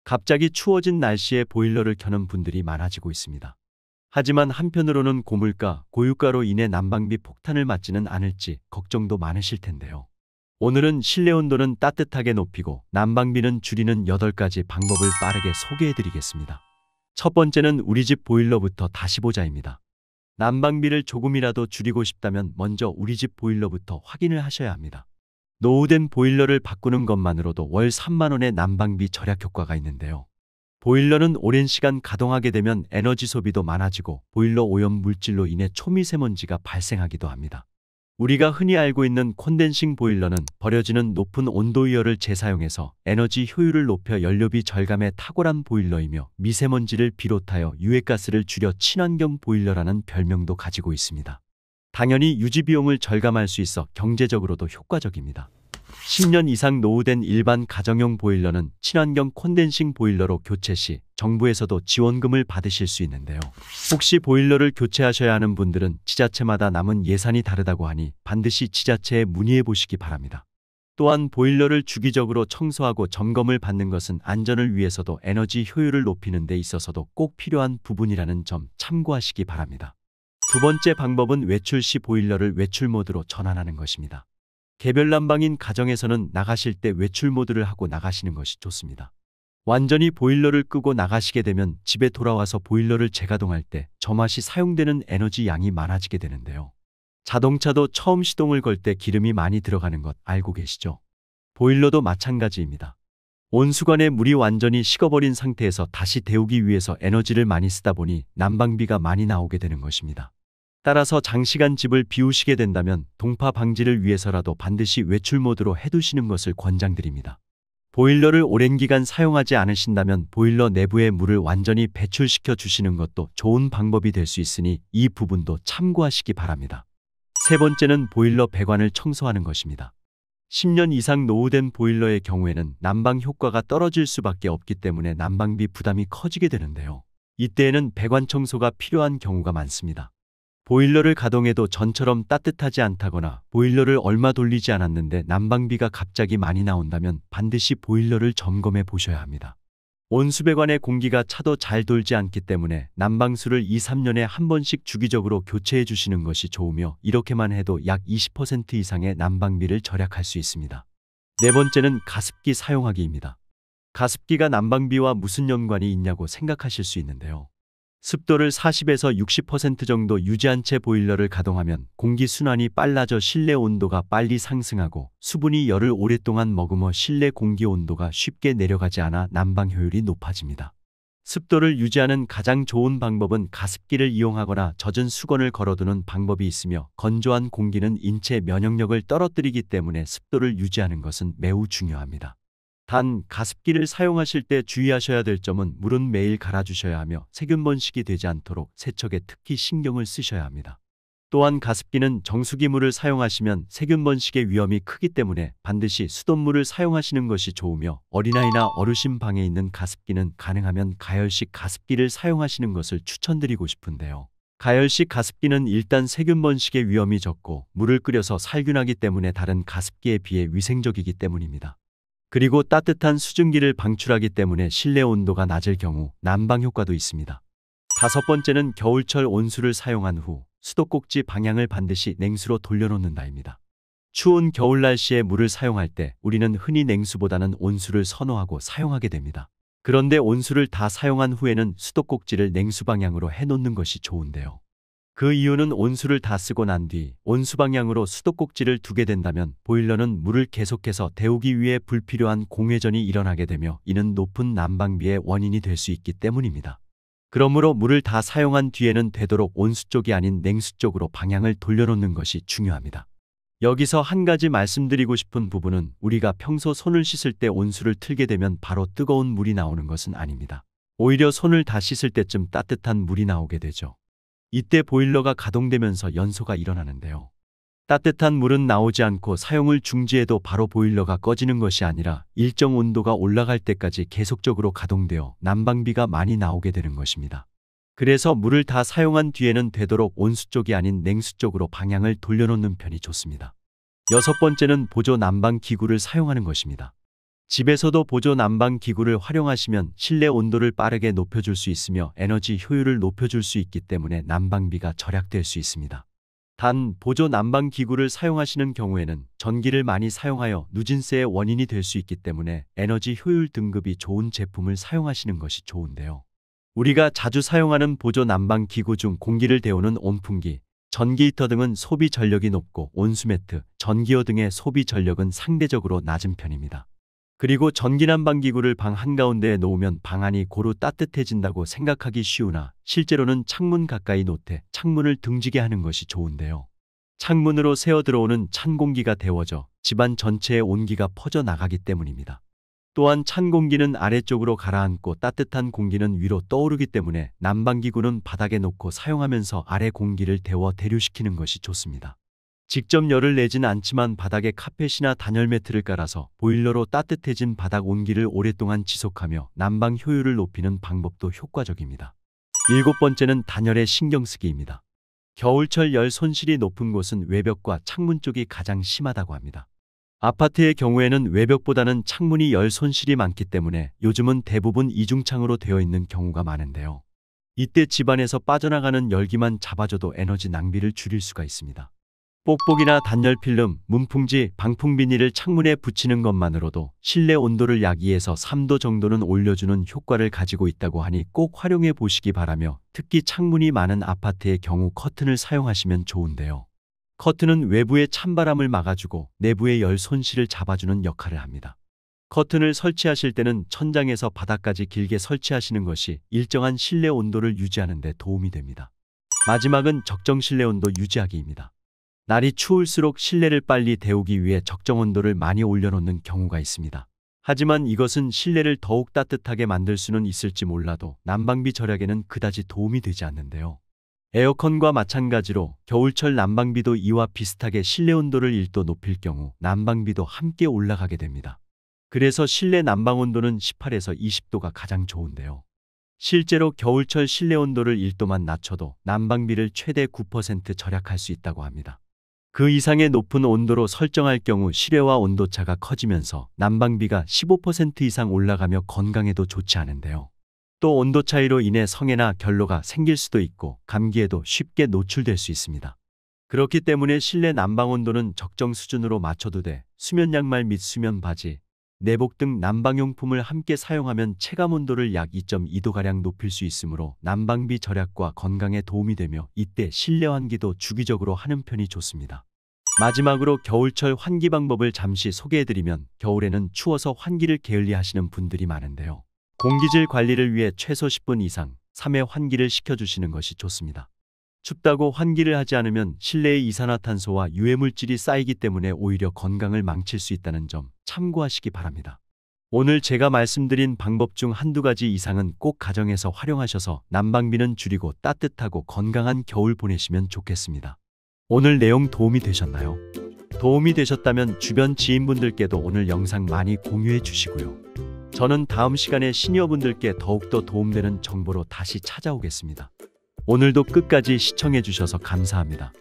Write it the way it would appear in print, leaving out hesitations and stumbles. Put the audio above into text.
갑자기 추워진 날씨에 보일러를 켜는 분들이 많아지고 있습니다. 하지만 한편으로는 고물가, 고유가로 인해 난방비 폭탄을 맞지는 않을지 걱정도 많으실 텐데요. 오늘은 실내 온도는 따뜻하게 높이고 난방비는 줄이는 8가지 방법을 빠르게 소개해 드리겠습니다. 첫 번째는 우리 집 보일러부터 다시 보자입니다. 난방비를 조금이라도 줄이고 싶다면 먼저 우리 집 보일러부터 확인을 하셔야 합니다. 노후된 보일러를 바꾸는 것만으로도 월 3만 원의 난방비 절약 효과가 있는데요. 보일러는 오랜 시간 가동하게 되면 에너지 소비도 많아지고 보일러 오염 물질로 인해 초미세먼지가 발생하기도 합니다. 우리가 흔히 알고 있는 콘덴싱 보일러는 버려지는 높은 온도이열을 재사용해서 에너지 효율을 높여 연료비 절감에 탁월한 보일러이며 미세먼지를 비롯하여 유해가스를 줄여 친환경 보일러라는 별명도 가지고 있습니다. 당연히 유지비용을 절감할 수 있어 경제적으로도 효과적입니다. 10년 이상 노후된 일반 가정용 보일러는 친환경 콘덴싱 보일러로 교체 시 정부에서도 지원금을 받으실 수 있는데요. 혹시 보일러를 교체하셔야 하는 분들은 지자체마다 남은 예산이 다르다고 하니 반드시 지자체에 문의해 보시기 바랍니다. 또한 보일러를 주기적으로 청소하고 점검을 받는 것은 안전을 위해서도 에너지 효율을 높이는 데 있어서도 꼭 필요한 부분이라는 점 참고하시기 바랍니다. 두 번째 방법은 외출 시 보일러를 외출 모드로 전환하는 것입니다. 개별 난방인 가정에서는 나가실 때 외출 모드를 하고 나가시는 것이 좋습니다. 완전히 보일러를 끄고 나가시게 되면 집에 돌아와서 보일러를 재가동할 때 점화시 사용되는 에너지 양이 많아지게 되는데요. 자동차도 처음 시동을 걸 때 기름이 많이 들어가는 것 알고 계시죠? 보일러도 마찬가지입니다. 온수관에 물이 완전히 식어버린 상태에서 다시 데우기 위해서 에너지를 많이 쓰다 보니 난방비가 많이 나오게 되는 것입니다. 따라서 장시간 집을 비우시게 된다면 동파 방지를 위해서라도 반드시 외출 모드로 해두시는 것을 권장드립니다. 보일러를 오랜 기간 사용하지 않으신다면 보일러 내부의 물을 완전히 배출시켜 주시는 것도 좋은 방법이 될 수 있으니 이 부분도 참고하시기 바랍니다. 세 번째는 보일러 배관을 청소하는 것입니다. 10년 이상 노후된 보일러의 경우에는 난방 효과가 떨어질 수밖에 없기 때문에 난방비 부담이 커지게 되는데요. 이때에는 배관 청소가 필요한 경우가 많습니다. 보일러를 가동해도 전처럼 따뜻하지 않다거나 보일러를 얼마 돌리지 않았는데 난방비가 갑자기 많이 나온다면 반드시 보일러를 점검해 보셔야 합니다. 온수배관의 공기가 차도 잘 돌지 않기 때문에 난방수를 2, 3년에 한 번씩 주기적으로 교체해 주시는 것이 좋으며 이렇게만 해도 약 20% 이상의 난방비를 절약할 수 있습니다. 네 번째는 가습기 사용하기입니다. 가습기가 난방비와 무슨 연관이 있냐고 생각하실 수 있는데요. 습도를 40에서 60% 정도 유지한 채 보일러를 가동하면 공기순환이 빨라져 실내 온도가 빨리 상승하고 수분이 열을 오랫동안 머금어 실내 공기 온도가 쉽게 내려가지 않아 난방 효율이 높아집니다. 습도를 유지하는 가장 좋은 방법은 가습기를 이용하거나 젖은 수건을 걸어두는 방법이 있으며 건조한 공기는 인체 면역력을 떨어뜨리기 때문에 습도를 유지하는 것은 매우 중요합니다. 단, 가습기를 사용하실 때 주의하셔야 될 점은 물은 매일 갈아주셔야 하며 세균 번식이 되지 않도록 세척에 특히 신경을 쓰셔야 합니다. 또한 가습기는 정수기 물을 사용하시면 세균 번식의 위험이 크기 때문에 반드시 수돗물을 사용하시는 것이 좋으며 어린아이나 어르신 방에 있는 가습기는 가능하면 가열식 가습기를 사용하시는 것을 추천드리고 싶은데요. 가열식 가습기는 일단 세균 번식의 위험이 적고 물을 끓여서 살균하기 때문에 다른 가습기에 비해 위생적이기 때문입니다. 그리고 따뜻한 수증기를 방출하기 때문에 실내 온도가 낮을 경우 난방 효과도 있습니다. 다섯 번째는 겨울철 온수를 사용한 후 수도꼭지 방향을 반드시 냉수로 돌려놓는다입니다. 추운 겨울 날씨에 물을 사용할 때 우리는 흔히 냉수보다는 온수를 선호하고 사용하게 됩니다. 그런데 온수를 다 사용한 후에는 수도꼭지를 냉수 방향으로 해놓는 것이 좋은데요. 그 이유는 온수를 다 쓰고 난 뒤 온수 방향으로 수도꼭지를 두게 된다면 보일러는 물을 계속해서 데우기 위해 불필요한 공회전이 일어나게 되며 이는 높은 난방비의 원인이 될 수 있기 때문입니다. 그러므로 물을 다 사용한 뒤에는 되도록 온수 쪽이 아닌 냉수 쪽으로 방향을 돌려놓는 것이 중요합니다. 여기서 한 가지 말씀드리고 싶은 부분은 우리가 평소 손을 씻을 때 온수를 틀게 되면 바로 뜨거운 물이 나오는 것은 아닙니다. 오히려 손을 다 씻을 때쯤 따뜻한 물이 나오게 되죠. 이때 보일러가 가동되면서 연소가 일어나는데요. 따뜻한 물은 나오지 않고 사용을 중지해도 바로 보일러가 꺼지는 것이 아니라 일정 온도가 올라갈 때까지 계속적으로 가동되어 난방비가 많이 나오게 되는 것입니다. 그래서 물을 다 사용한 뒤에는 되도록 온수 쪽이 아닌 냉수 쪽으로 방향을 돌려놓는 편이 좋습니다. 여섯 번째는 보조 난방 기구를 사용하는 것입니다. 집에서도 보조 난방 기구를 활용하시면 실내 온도를 빠르게 높여줄 수 있으며 에너지 효율을 높여줄 수 있기 때문에 난방비가 절약될 수 있습니다. 단, 보조 난방 기구를 사용하시는 경우에는 전기를 많이 사용하여 누진세의 원인이 될 수 있기 때문에 에너지 효율 등급이 좋은 제품을 사용하시는 것이 좋은데요. 우리가 자주 사용하는 보조 난방 기구 중 공기를 데우는 온풍기, 전기 히터 등은 소비 전력이 높고 온수매트, 전기요 등의 소비 전력은 상대적으로 낮은 편입니다. 그리고 전기 난방 기구를 방 한가운데에 놓으면 방 안이 고루 따뜻해진다고 생각하기 쉬우나 실제로는 창문 가까이 놓되 창문을 등지게 하는 것이 좋은데요. 창문으로 새어 들어오는 찬 공기가 데워져 집안 전체에 온기가 퍼져 나가기 때문입니다. 또한 찬 공기는 아래쪽으로 가라앉고 따뜻한 공기는 위로 떠오르기 때문에 난방기구는 바닥에 놓고 사용하면서 아래 공기를 데워 대류시키는 것이 좋습니다. 직접 열을 내진 않지만 바닥에 카펫이나 단열 매트를 깔아서 보일러로 따뜻해진 바닥 온기를 오랫동안 지속하며 난방 효율을 높이는 방법도 효과적입니다. 7번째는 단열에 신경 쓰기입니다. 겨울철 열 손실이 높은 곳은 외벽과 창문 쪽이 가장 심하다고 합니다. 아파트의 경우에는 외벽보다는 창문이 열 손실이 많기 때문에 요즘은 대부분 이중창으로 되어 있는 경우가 많은데요. 이때 집안에서 빠져나가는 열기만 잡아줘도 에너지 낭비를 줄일 수가 있습니다. 뽁뽁이나 단열 필름, 문풍지, 방풍 비닐을 창문에 붙이는 것만으로도 실내 온도를 약 2에서 3도 정도는 올려주는 효과를 가지고 있다고 하니 꼭 활용해 보시기 바라며 특히 창문이 많은 아파트의 경우 커튼을 사용하시면 좋은데요. 커튼은 외부의 찬바람을 막아주고 내부의 열 손실을 잡아주는 역할을 합니다. 커튼을 설치하실 때는 천장에서 바닥까지 길게 설치하시는 것이 일정한 실내 온도를 유지하는 데 도움이 됩니다. 마지막은 적정 실내 온도 유지하기입니다. 날이 추울수록 실내를 빨리 데우기 위해 적정 온도를 많이 올려놓는 경우가 있습니다. 하지만 이것은 실내를 더욱 따뜻하게 만들 수는 있을지 몰라도 난방비 절약에는 그다지 도움이 되지 않는데요. 에어컨과 마찬가지로 겨울철 난방비도 이와 비슷하게 실내 온도를 1도 높일 경우 난방비도 함께 올라가게 됩니다. 그래서 실내 난방 온도는 18에서 20도가 가장 좋은데요. 실제로 겨울철 실내 온도를 1도만 낮춰도 난방비를 최대 9% 절약할 수 있다고 합니다. 그 이상의 높은 온도로 설정할 경우 실외와 온도차가 커지면서 난방비가 15% 이상 올라가며 건강에도 좋지 않은데요. 또 온도 차이로 인해 성해나 결로가 생길 수도 있고 감기에도 쉽게 노출될 수 있습니다. 그렇기 때문에 실내 난방 온도는 적정 수준으로 맞춰두되 수면 양말 및 수면 바지, 내복 등 난방용품을 함께 사용하면 체감 온도를 약 2.2도가량 높일 수 있으므로 난방비 절약과 건강에 도움이 되며 이때 실내 환기도 주기적으로 하는 편이 좋습니다. 마지막으로 겨울철 환기 방법을 잠시 소개해드리면 겨울에는 추워서 환기를 게을리 하시는 분들이 많은데요. 공기질 관리를 위해 최소 10분 이상 3회 환기를 시켜주시는 것이 좋습니다. 춥다고 환기를 하지 않으면 실내에 이산화탄소와 유해물질이 쌓이기 때문에 오히려 건강을 망칠 수 있다는 점 참고하시기 바랍니다. 오늘 제가 말씀드린 방법 중 한두 가지 이상은 꼭 가정에서 활용하셔서 난방비는 줄이고 따뜻하고 건강한 겨울 보내시면 좋겠습니다. 오늘 내용 도움이 되셨나요? 도움이 되셨다면 주변 지인분들께도 오늘 영상 많이 공유해 주시고요. 저는 다음 시간에 시니어분들께 더욱더 도움되는 정보로 다시 찾아오겠습니다. 오늘도 끝까지 시청해 주셔서 감사합니다.